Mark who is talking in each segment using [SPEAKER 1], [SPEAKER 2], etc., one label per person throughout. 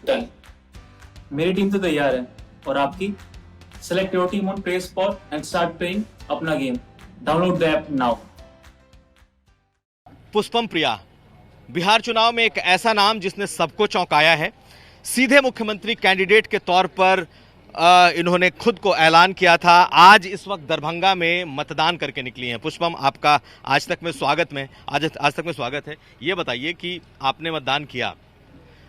[SPEAKER 1] Done. मेरी team तो तैयार है और आपकी? Select your team on play spot and start playing अपना game. Download the app now.
[SPEAKER 2] Pushpam Priya, Bihar चुनाव में एक ऐसा नाम जिसने सबको चौंकाया है। सीधे मुख्यमंत्री कैंडिडेट के तौर पर इन्होंने खुद को ऐलान किया था। आज इस वक्त दरभंगा में मतदान करके निकली हैं। पुष्पम, आपका आज तक में स्वागत है। ये बताइए कि आपने मतदान किया,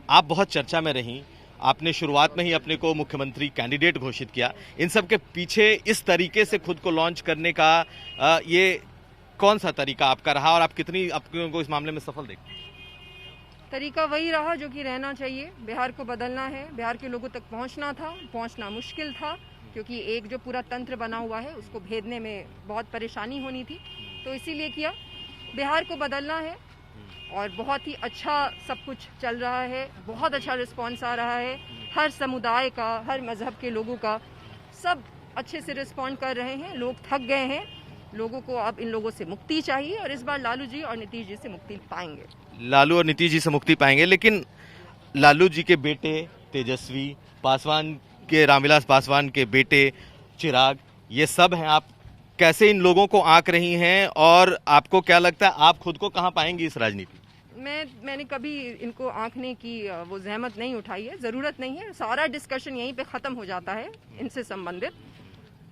[SPEAKER 2] आप बहुत चर्चा में रहीं, आपने शुरुआत में ही अपने को मुख्यमंत्री कैंडिडेट घोषित किया। इन सब के पीछे इस तरीके से खुद को लॉन्च करने का ये कौन सा तरीका आपका रहा और आप कितनी अपने को इस मामले में सफल देखते हैं?
[SPEAKER 3] तरीका वही रहा जो कि रहना चाहिए। बिहार को बदलना है, बिहार के लोगों तक पहुंचना मुश्किल था, क्योंकि एक जो पूरा तंत्र बना हुआ है उसको भेदने में बहुत परेशानी होनी थी, तो इसीलिए किया। बिहार को बदलना है और बहुत ही अच्छा सब कुछ चल रहा है, बहुत अच्छा रिस्पॉन्स आ रहा है। हर समुदाय का, हर मजहब के लोगों का, सब अच्छे से रिस्पॉन्ड कर रहे हैं। लोग थक गए हैं, लोगों को अब इन लोगों से मुक्ति चाहिए और इस बार लालू जी और नीतीश जी से मुक्ति पाएंगे।
[SPEAKER 2] लालू और नीतीश जी से मुक्ति पाएंगे, लेकिन लालू जी के बेटे तेजस्वी, पासवान के रामविलास पासवान के बेटे चिराग, ये सब हैं। आप कैसे इन लोगों को आंक रही हैं और आपको क्या लगता है आप खुद को कहां पाएंगी इस राजनीति?
[SPEAKER 3] मैंने कभी इनको आंकने की वो जहमत नहीं उठाई है, जरूरत नहीं है। सारा डिस्कशन यहीं पे खत्म हो जाता है इनसे संबंधित,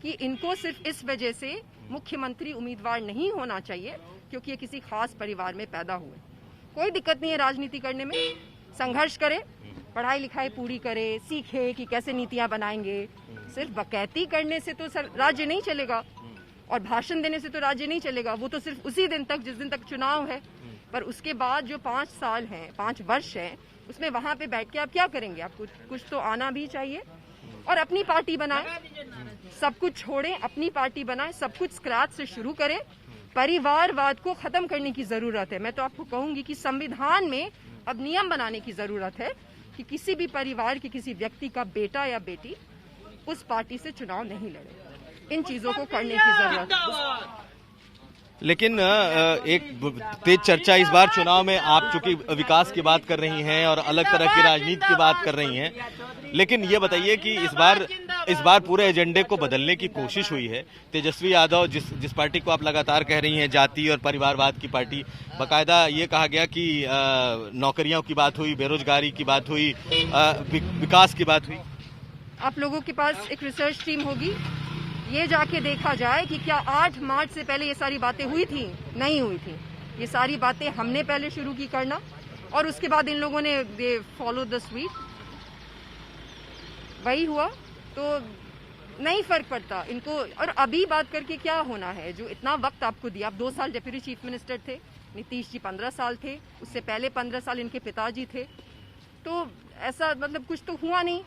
[SPEAKER 3] कि इनको सिर्फ इस वजह से मुख्यमंत्री उम्मीदवार नहीं होना चाहिए क्योंकि ये किसी खास परिवार में पैदा हुए। कोई दिक्कत नहीं है राजनीति करने में, संघर्ष करे, पढ़ाई लिखाई पूरी करे, सीखे कि कैसे नीतियां बनाएंगे। सिर्फ बकैती करने से तो राज्य नहीं चलेगा और भाषण देने से तो राज्य नहीं चलेगा। वो तो सिर्फ उसी दिन तक जिस दिन तक चुनाव है, पर उसके बाद जो 5 साल हैं, 5 वर्ष हैं, उसमें वहां पे बैठ के आप क्या करेंगे? आपको कुछ तो आना भी चाहिए और अपनी पार्टी बनाएं, सब कुछ छोड़ें, अपनी पार्टी बनाएं, सब कुछ स्क्रैच से शुरू करें। परिवारवाद को खत्म करने की जरूरत है। मैं तो आपको कहूंगी कि संविधान में अब नियम बनाने की जरूरत है कि किसी भी परिवार के किसी व्यक्ति का बेटा या बेटी उस पार्टी से चुनाव नहीं लड़े। इन चीजों को करने की जरूरत है।
[SPEAKER 2] लेकिन एक तेज चर्चा इस बार चुनाव में, आप चूंकि विकास की बात कर रही हैं और अलग तरह की राजनीति की बात कर रही हैं, लेकिन ये बताइए कि इस बार पूरे एजेंडे को बदलने की कोशिश हुई है। तेजस्वी यादव, जिस पार्टी को आप लगातार कह रही हैं जाति और परिवारवाद की पार्टी, बाकायदा ये कहा गया कि नौकरियों की बात हुई, बेरोजगारी की बात हुई, विकास की बात हुई।
[SPEAKER 3] आप लोगों के पास एक रिसर्च टीम होगी, ये जाके देखा जाए कि क्या 8 मार्च से पहले ये सारी बातें हुई थी? नहीं हुई थी। ये सारी बातें हमने पहले शुरू की करना और उसके बाद इन लोगों ने दे फॉलो द स्वीट, वही हुआ। तो नहीं फर्क पड़ता इनको। और अभी बात करके क्या होना है? जो इतना वक्त आपको दिया, आप 2 साल डेप्यूटी चीफ मिनिस्टर थे, नीतीश जी 15 साल थे, उससे पहले 15 साल इनके पिताजी थे, तो ऐसा मतलब कुछ तो हुआ नहीं।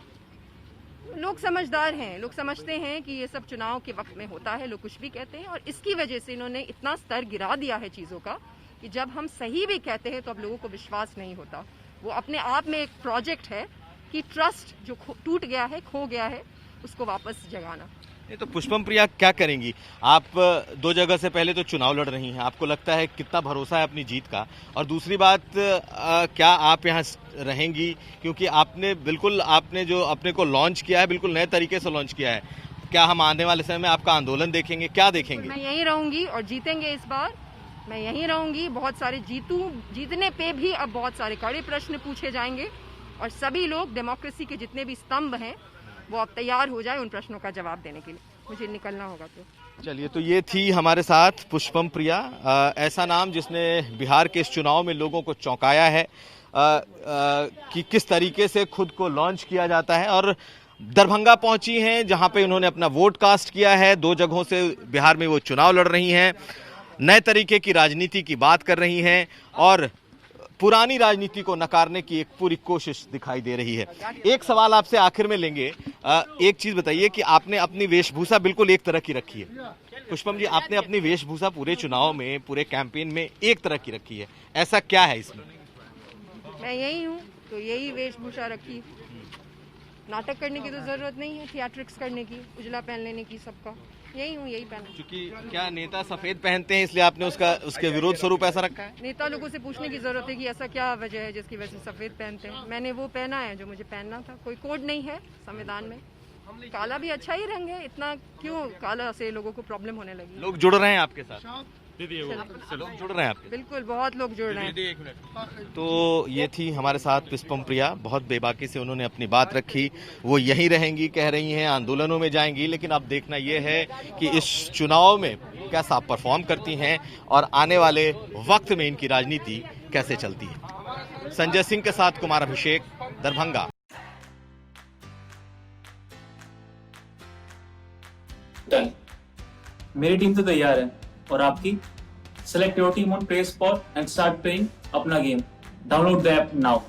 [SPEAKER 3] लोग समझदार हैं, लोग समझते हैं कि ये सब चुनाव के वक्त में होता है, लोग कुछ भी कहते हैं और इसकी वजह से इन्होंने इतना स्तर गिरा दिया है चीज़ों का कि जब हम सही भी कहते हैं तो अब लोगों को विश्वास नहीं होता। वो अपने आप में एक प्रोजेक्ट है कि ट्रस्ट जो टूट गया है, खो गया है, उसको वापस जगाना।
[SPEAKER 2] नहीं तो पुष्पम प्रिया, क्या करेंगी आप? 2 जगह से पहले तो चुनाव लड़ रही हैं, आपको लगता है कितना भरोसा है अपनी जीत का? और दूसरी बात, क्या आप यहाँ रहेंगी? क्योंकि आपने जो अपने को लॉन्च किया है, बिल्कुल नए तरीके से लॉन्च किया है। क्या हम आने वाले समय में आपका आंदोलन देखेंगे? क्या देखेंगे?
[SPEAKER 3] मैं यहीं रहूंगी और जीतेंगे इस बार। मैं यहीं रहूंगी, बहुत सारे जीतने पे भी अब बहुत सारे कड़े प्रश्न पूछे जाएंगे और सभी लोग, डेमोक्रेसी के जितने भी स्तंभ हैं, वो अब तैयार हो जाए उन प्रश्नों का जवाब देने के लिए। मुझे निकलना होगा तो
[SPEAKER 2] चलिए, तो ये थी हमारे साथ पुष्पम प्रिया, ऐसा नाम जिसने बिहार के इस चुनाव में लोगों को चौंकाया है कि किस तरीके से खुद को लॉन्च किया जाता है। और दरभंगा पहुंची हैं जहां पे उन्होंने अपना वोट कास्ट किया है। 2 जगहों से बिहार में वो चुनाव लड़ रही हैं, नए तरीके की राजनीति की बात कर रही हैं और पुरानी राजनीति को नकारने की एक पूरी कोशिश दिखाई दे रही है। एक सवाल आपसे आखिर में लेंगे, एक चीज बताइए कि आपने अपनी वेशभूषा बिल्कुल एक तरह की रखी है। पुष्पम जी, आपने अपनी वेशभूषा पूरे चुनाव में, पूरे कैंपेन में एक तरह की रखी है, ऐसा क्या है इसमें?
[SPEAKER 3] मैं यही हूँ तो यही वेशभूषा रखी। नाटक करने की तो जरूरत नहीं है, थिएट्रिक्स करने की, उजला पहन लेने की सबका। यही हूँ, यही पहना।
[SPEAKER 2] क्योंकि क्या नेता सफेद पहनते हैं इसलिए आपने उसके विरोध स्वरूप ऐसा रखा है?
[SPEAKER 3] नेता लोगों से पूछने की जरूरत है कि ऐसा क्या वजह है जिसकी वजह से सफेद पहनते हैं। मैंने वो पहना है जो मुझे पहनना था, कोई कोड नहीं है संविधान में। काला भी अच्छा ही रंग है, इतना क्यों काला से लोगों को प्रॉब्लम होने लगी?
[SPEAKER 2] लोग जुड़ रहे हैं आपके साथ? लोग जुड़ रहे हैं आपके?
[SPEAKER 3] बिल्कुल, बहुत लोग जुड़ रहे हैं।
[SPEAKER 2] तो ये थी हमारे साथ पुष्पम प्रिया, बहुत बेबाकी से उन्होंने अपनी बात रखी। वो यहीं रहेंगी, कह रही हैं, आंदोलनों में जाएंगी, लेकिन अब देखना ये है कि इस चुनाव में कैसा परफॉर्म करती हैं और आने वाले वक्त में इनकी राजनीति कैसे चलती है। संजय सिंह के साथ कुमार अभिषेक, दरभंगा।
[SPEAKER 1] डन। मेरी टीम तो तैयार है और आपकी? Select your team on play spot and start playing अपना game. Download the app now.